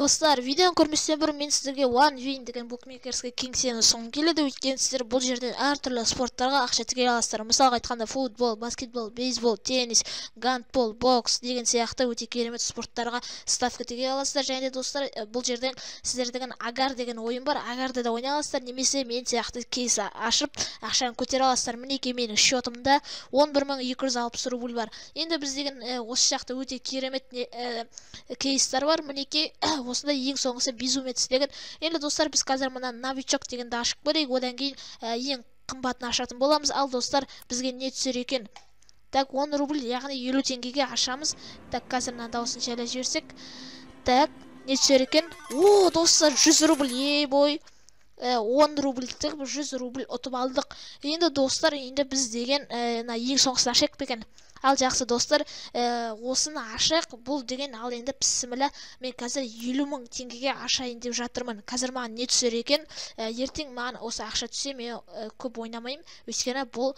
Достар, видеоны көрместен бұрын мен сіздерге OneWin деген букмекерский кеңсені ұсынғым келеді. Өйткені сіздер бұл жерден әртүрлі спорттарға ақша тіге аласыздар. Мысалға айтқанда футбол, баскетбол, бейсбол, теннис, гандбол, бокс деген сияқты өте керемет спорттарға ставка тіге аласыздар. Және де достар, бұл жерден сіздер деген агар деген ойын бар. Агарды да ойнай аласыздар, немесе мен сияқты кейс ашып ақшаны көтере аласыздар. Мінекей менің счетымда 11.260 рубль бар. Енді біз деген осы жақта өте керемет кейстер бар. Мінекей осында ең соңғысы безумец деген. Енді достар, біз қазір мына новичок дегенді ашып көрейік, одан кейін ең қымбатын ашатын боламыз. Ал достар, бізге не түсер екен? Так, 10 рубль, яғни 50 теңгеге ашамыз. Так, қазір мына дауысын шәлі жіберсек. Так, не түсер екен? О, достар, 100 рубль, ей-бой. 10 рубль тігіп 100 рубль ұтып алдық. Енді достар, енді біз деген ең соңғысын ашайық бекен. Ал жақсы достар, осыны ашық, бұл деген ал енді пісімілі мен қазір 50.000 теңгеге ашайын деп жатырмын. Қазір маған не түсер екен? Ертең маған осы ақша түсе, мен көп ойнамайым. Өйткені бұл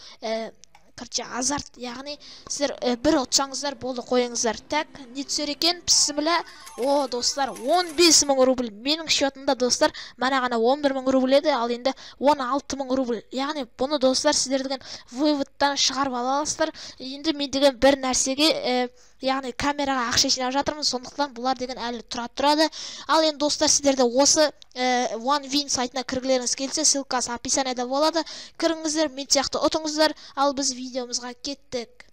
азарт, яғни сіздер бір ұтсаңыздар болды, қойыңыздар. Так, не түсер екен? Пісімілі. О, достар, 15.000 рубль. Менің счетымда достар, мана ғана 11.000 рубль еді, ал енді 16.000 рубль. Яғни бұны достар сіздер деген выводтан шығарып аласыздар. Енді мен деген бір нәрсеге яғни камераға ақша жинап жатырмын, сондықтан бұлар деген әлі тұрады. Ал енді достар, сіздерде осы OneWin сайтына кіргілеріңіз келсе, ссылкасы описанияда болады. Кіріңіздер, мен сияқты ұтыңыздар. Ал біз видеомызға кеттік.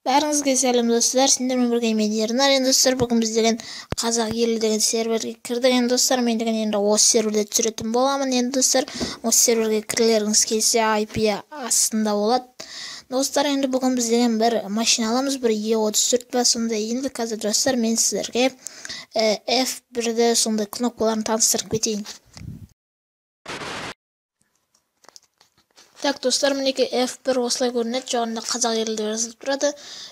Бәріңізге сәлем достар, сендермен бірге мен Ернар. Енді достар, бүгін біз деген қазақ елі деген серверге кірдік. Енді достар, мен деген енді осы серверде түсіретін боламын. Енді достар, осы серверге кіргілеріңіз келсе, IP астында болады. Достар, енді бүгін біз деген бір машина аламыз, бір E34 ба, сондай. Енді қазір достар, мен сіздерге F1-ді сондай кнопкаларын таныстырып кетейін. Так, достар, мінеке F1 осылай көрінеді, жоғында қазақ елі деп жазылып тұрады.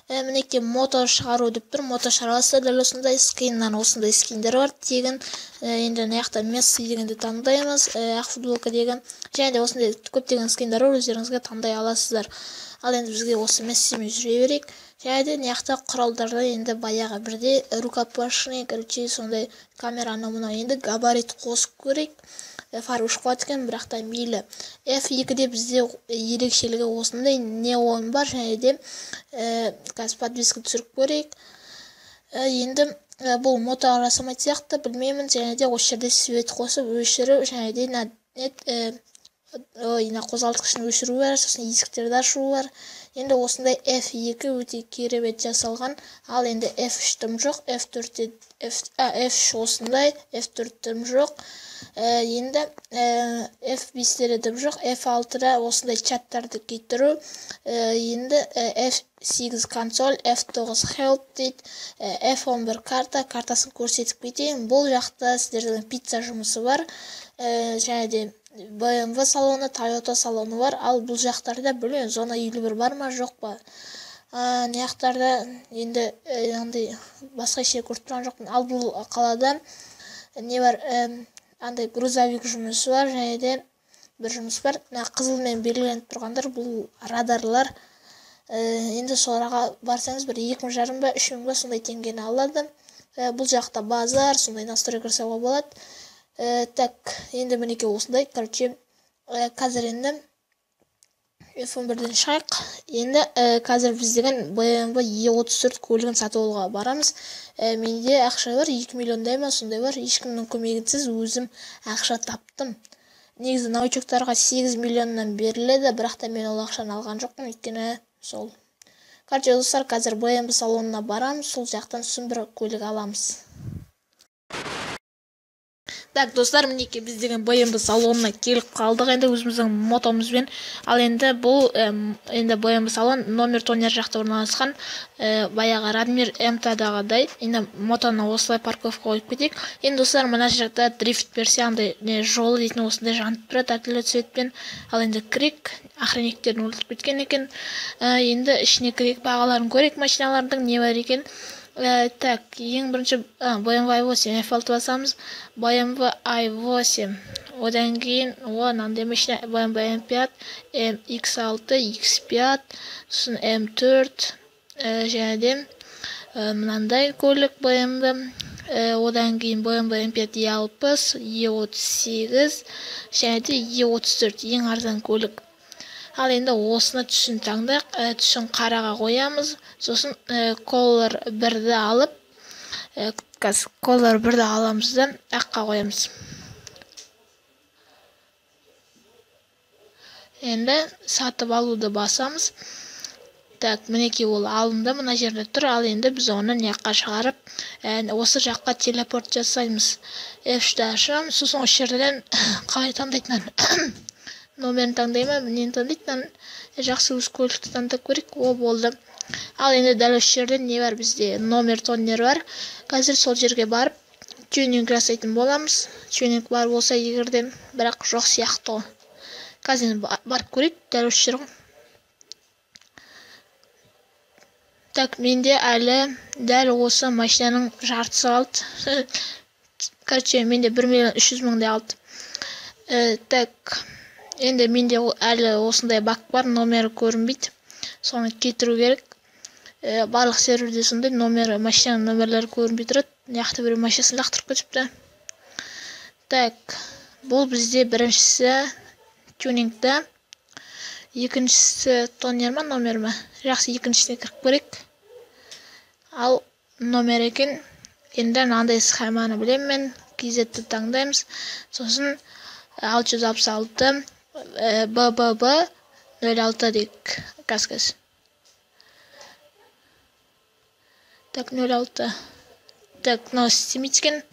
Мінеке мото шығару деп тұр, мото шығараласа дәл осындай скиннан осындай скиндер бар. Тегін енді наяқта Месси дегенді таңдаймыз, ақ футболка деген. Және де осындай көптеген скиндер бар, өздеріңізге таңдай аласыздар. Ал енді бізге осы Мессимен жүре берейік. Және де наяқта құралдарда енді баяғы бірде рукопашный, сондай камераны мұна енді габарит қосып көрейік. Фар ұшып қалады екен, бірақ та мейлі. F2-де бізде ерекшелігі осындай неон бар, және де қазір подвескі түсіріп көрейік. Енді бұл мото жасамайды сияқты, білмеймін, және де осы жерде свет қосып өшіріп, және де қозғалтқышын өшіру бар, сосын есіктерді ашу бар. Енді осындай F2 өте керемет жасалған. Ал енді F3-тім жоқ, F3 осындай, F4-тім жоқ. Енді F5-тім жоқ, F6-да осындай чаттарды кетіру. Енді F8 консоль, F9 help дейді, F11 картасын көрсетіп кетейін. Бұл жақта сіздердің пицца жұмысы бар, және де BMW салоны, Toyota салоны бар. Ал бұл жақтарда білмеймін, зона 51 бар ма, жоқ па. Наяқтарда енді басқа ше көріп тұрған жоқпын. Ал бұл қалада не бар, андай грузовик жұмысы бар, және де бір жұмыс бар. Қызылмен белгіленіп тұрғандар бұл радарлар. Енді соларға барсаңыз бір 2.5 ба, 3.000 ба сондай теңгені алады. Бұл жақта базар, сондай настройка жасауға болады. Так, енді мінеке осындай. Қазір енді F11-ден шығайық. Енді қазір біз деген BMW E34 көлігін сатып алуға барамыз. Менде ақша бар, 2 миллиондай ма сондай бар. Ешкімнің көмегінсіз өзім ақша таптым. Негізі новичоктарға 8 миллионнан беріледі, бірақ та мен ол ақшаны алған жоқпын, өйткені сол. Достар, қазір BMW салонына барамыз, сол жақтан сосын бір көлік аламыз. Так, достар, мінеке біз деген BMW салонына келіп қалдық, енді өзіміздің мотомызбен. Ал енді бұл BMW салон номер тонер жақта орналасқан, баяғы Радмир МТ-дағыдай. Енді мотоны осылай парковка қойып кетейік. Енді достар, мына жақта дрифт берсе, андай жолы дейтін осындай жанып тұрады әртүрлі цветпен. Ал енді кірейік, охранниктерін өлтіріп кеткен екен. Енді ішіне кірейік, бағаларын көрейік, машиналардың не бар екен. Так, ең бірінші BMW i8 F6 басамыз, BMW i8, одан кейін мынандай машина BMW M5, X6, X5, сосын M4, және де мынандай көлік BMW Одан кейін BMW M5 E60, E38 және де E34 ең арзан көлік. Ал енді осыны түсін таңдайық. Түсін қараға қоямыз. Сосын Color 1-ді алып, Color 1-ді аламыз да аққа қоямыз. Енді сатып алуды басамыз. Так, мінекей ол алынды, мына жерде тұр. Ал енді біз оны жаққа шығарып, осы жаққа телепорт жасаймыз. F3-ді ашамын. Сосын осы жерден қалай таңдайтынын номерін таңдаймын, нені таңдайтынын жақсы өз көлікті таңдап көрейік. О, болды. Ал енді дәл осы жерден не бар бізде? Номер тонер бар. Қазір сол жерге барып тюнинг жасайтын боламыз. Тюнинг бар болса егерден, бірақ жоқ сияқты. Қазір барып көрейік, дәл осы жерге. Так, менде әлі дәл осы машинаның жартысы қалды. Короче, менде 1.300.000 алды. Так, енді менде әлі осындай бак бар, номері көрінбейді. Соны кетіру керек. Барлық серверде сондай машинаның номерлері көрінбей тұрады. Яқты бір машинасын лақтырып кетіпті. Так, бұл бізде біріншісі тюнингті, екіншісі тонер ма, номер ма? Жақсы, екіншісіне кіріп көрейік. Ал номер екен. Енді мынандай схеманы білемін мен. KZ-ті таңдаймыз. Сосын 666 BBB 06 дейік. Кәскіз. Так, 06. Так, мынау істемейді екен.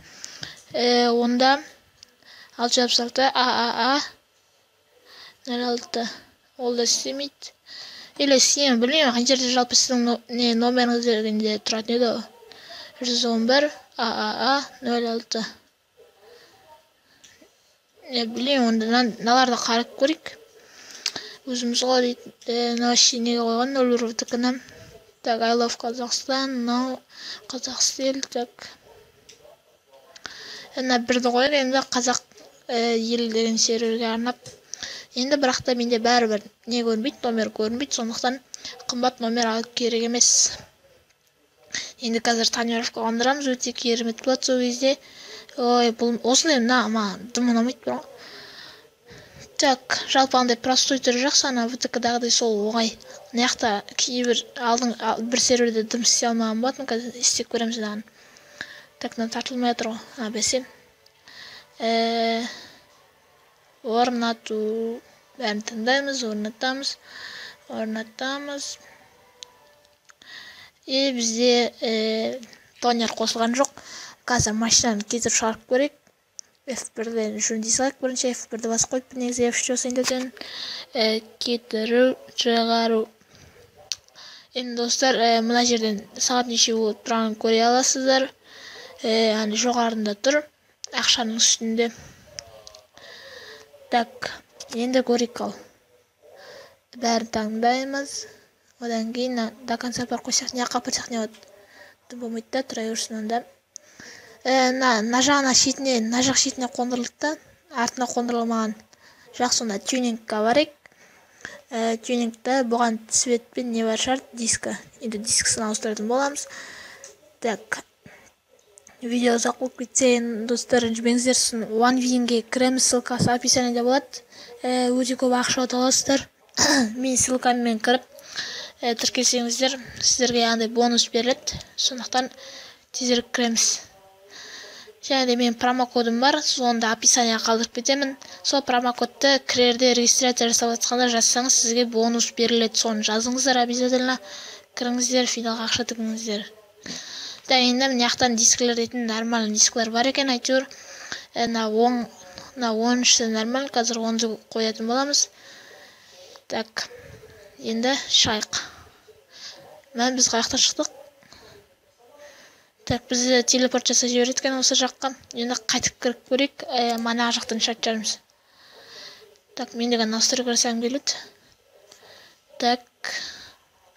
Онда 666 AAA 06. Ол да істемейді. Или сен білмеймін, қан жерде жалпы сіздің номеріңізде тұратын еді. 111 AAA 06. Білмеймін, онда наларды қарып көрейік. Өзіміз ғой дейді, неге қойған 01-дікіні. Так, I love Қазақстан, Қазақстан, так. Бірді қойып, енді қазақ елі деген серверге арнап. Енді бірақта менде бәрібір не көрінбейді, номер көрінбейді, сондықтан қымбат номер алып керек емес. Енді қазір тонировка қондырамыз, өте керемет болады сол кезде. Ой, бұл осындай дым ұнамайды бірақ. Так, жалпы андай простой түрі жақсы, ана ВТК-дағыдай сол оңай. Мынаяқта кейбір бір серверде дым істей алмаған болатын, қазір істеп көреміз дағын. Так, тартылмай жатыр ғой, бәсе. Орнату, бәрін таңдаймыз, орнатамыз. Бізде тонер қосылған жоқ. Қазір машинаны кетіп шығарып көрейік. F1-ден жөндей салайық, бірінші F1-ді басып қойып, негізі F3 жасайын деден. Кетіру, шығару. Енді достар, мына жерден сағат неше болып тұрғанын көре аласыздар. Жоғарында тұр, ақшаның үстінде. Так, енді көрейік ал. Бәрін таңдаймыз. Одан кейін до конца бар қойсақ, не қапырсақ не болады. Болмайды да, тұра көрсін онда. Нажақ шетіне қондырылды да, артына қондырылмаған. Жақ сонда тюнингқа барайық. Тюнингті бұған цветпен не бар шарт? Диска. Енді дискісін ауыстыратын боламыз. Так, видео ұзақ болып кетсе, достар, ренжімеңіздер, сосын OneVinге кіреміз, ссылкасы описаниеде болады. Өте көп ақша ұтып аласыздар. Мен ссылкамен кіріп тіркелсеңіздер, сіздерге андай бонус беріледі. Сондықтан тезірек кіреміз. Және де мен промокодым бар, соны описанияға қалдырып кетемін. Сол промокодты кірерде регистрация жасап жатқанда жазсаңыз, сізге бонус беріледі. Соны жазыңыздар, обязательно кіріңіздер, финалға ақша тігіңіздер. Да, енді мынаяқтан дискілер дейтін нормальный дисклер бар екен, әйтеуір. 10-ші нормаль, қазір 10-ды қоятын боламыз. Так, енді шығайық. Біз қаяқтан шықтық. Так, бізді телепорт жасай жібереткен осы жаққа. Енді қайтып кіріп көрейік, манаға жақтан шарт жарымыз. Так, мен деген настрой көрсем келеді. Так,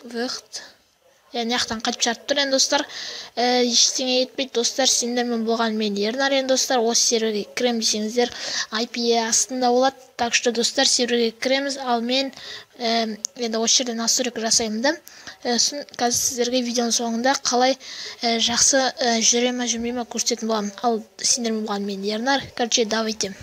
выход. Яқтан қайтып жатып тұр енді достар. Ештеңе етпейді достар. Сендермен болған мен Ернар енді достар. Осы серверге кірем десеңіздер IP астында болады. Так что достар серверге кіреміз. Ал мен енді осы жерден настройка жасаймын да. Қазір сіздерге видеоның соңында қалай жақсы жүре ме жүрмей ме көрсететін боламын. Ал сендермен болған мен Ернар. Короче, давайте.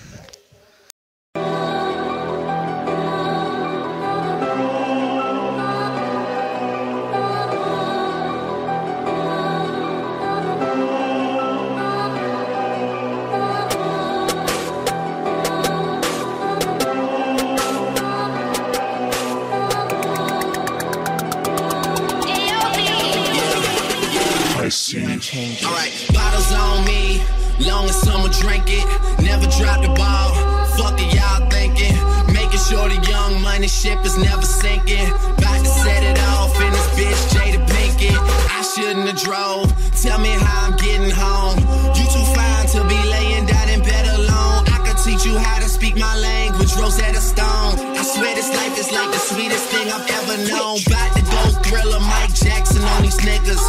Alright, bottles on me, long as someone drink it. Never drop the ball, fuck it y'all thinking. Making sure the young money ship is never sinking. About to set it off in this bitch Jada Pinkett. I shouldn't have drove, tell me how I'm getting home. You too fine to be laying down in bed alone. I could teach you how to speak my language, Rosetta Stone. I swear this life is like the sweetest thing I've ever known. About to go Thriller, Mike Jackson on these niggas.